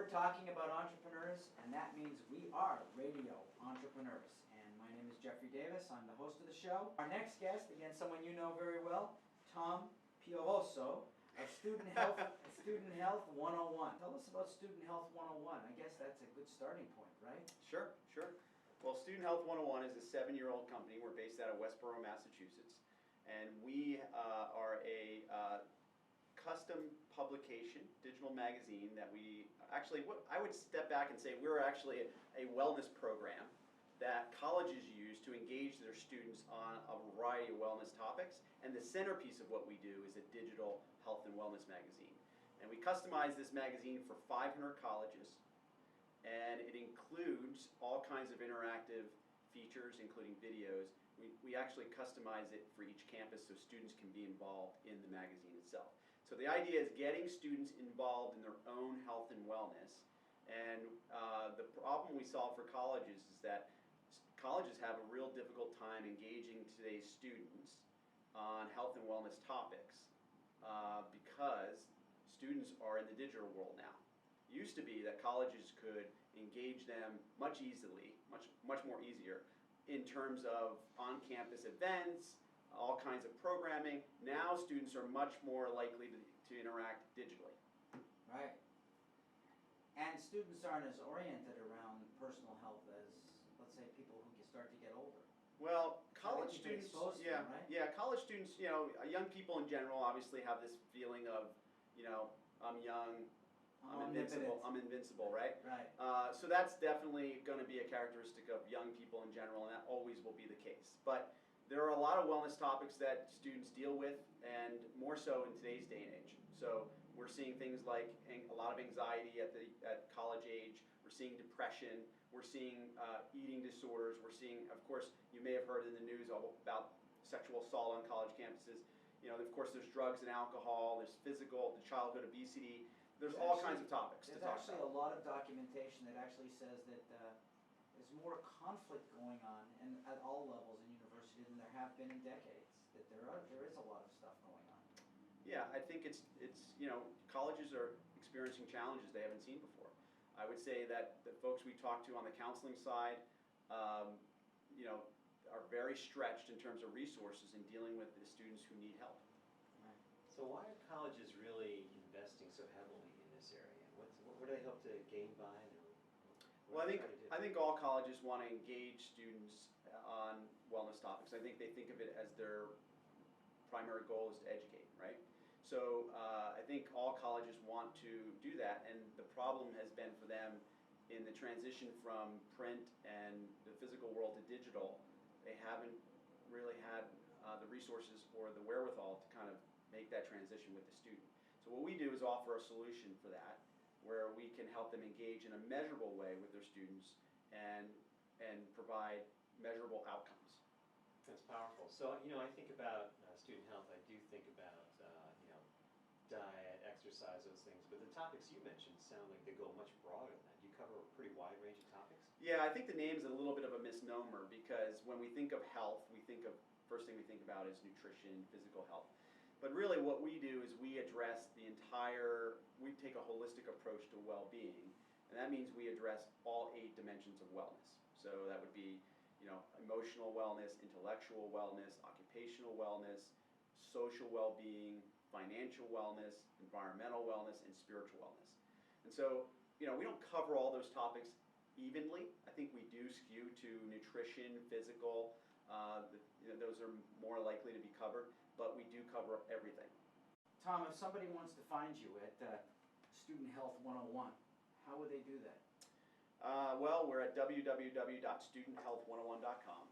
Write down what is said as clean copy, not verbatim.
we're talking about entrepreneurs, and that means we are radio entrepreneurs. And my name is Jeffrey Davis. I'm the host of the show. Our next guest, again, someone you know very well, Tom Piovoso of Student Health 101. Tell us about Student Health 101. I guess that's a good starting point, right? Sure. Well, Student Health 101 is a 7-year-old company. We're based out of Westboro, Massachusetts. And we are a custom publication, digital magazine that we actually, I would step back and say we're actually a wellness program that colleges use to engage their students on a variety of wellness topics. And the centerpiece of what we do is a digital health and wellness magazine. And we customize this magazine for 500 colleges. And it includes all kinds of interactive features, including videos. We actually customize it for each campus so students can be involved in the magazine itself. So the idea is getting students involved in their own health and wellness. And the problem we solve for colleges is that colleges have a real difficult time engaging today's students on health and wellness topics because students are in the digital world now. It used to be that colleges could engage them much more easier in terms of on-campus events, all kinds of programming. Now students are much more likely to interact digitally. Right. And students aren't as oriented around personal health as, let's say, people who start to get older. Well, college students, right? college students, young people in general obviously have this feeling of, I'm young, I'm invincible, right? Right. So that's definitely going to be a characteristic of young people in general, and that always will be the case. But there are a lot of wellness topics that students deal with, and more so in today's day and age. So we're seeing things like a lot of anxiety at college age. We're seeing depression. We're seeing eating disorders. We're seeing, of course, you may have heard in the news about sexual assault on college campuses. Of course, there's drugs and alcohol. There's the childhood obesity. There's all kinds of topics to talk about. There's actually a lot of documentation that actually says that there's more conflict going on at all levels in university than there have been in decades. That there is a lot of stuff going on. Yeah, I think it's colleges are experiencing challenges they haven't seen before. I would say that the folks we talk to on the counseling side, are very stretched in terms of resources in dealing with the students who need help. So why are colleges really investing so heavily in this area? What do they hope to gain by it? Well, I think all colleges want to engage students on wellness topics. I think they think of it as their primary goal is to educate, right? So I think all colleges want to do that, and the problem has been for them in the transition from print and the physical world to digital. They haven't really had the resources or the wherewithal to kind of make that transition with the student. So what we do is offer a solution for that, where we can help them engage in a measurable way with their students and provide measurable outcomes. That's powerful. So I think about student health. I do think about diet, exercise, those things. But the topics you mentioned sound like they go much broader than that. You cover a pretty wide range of topics. Yeah, I think the name's a little bit of a misnomer because when we think of health, first thing we think about is nutrition, physical health. But really what we do is we address we take a holistic approach to well-being, and that means we address all 8 dimensions of wellness. So that would be, emotional wellness, intellectual wellness, occupational wellness, social well-being, financial wellness, environmental wellness, and spiritual wellness. And so, we don't cover all those topics evenly. I think we do skew to nutrition, physical, those are more likely to be covered, but we do cover everything. Tom, if somebody wants to find you at Student Health 101, how would they do that? Well, we're at www.studenthealth101.com,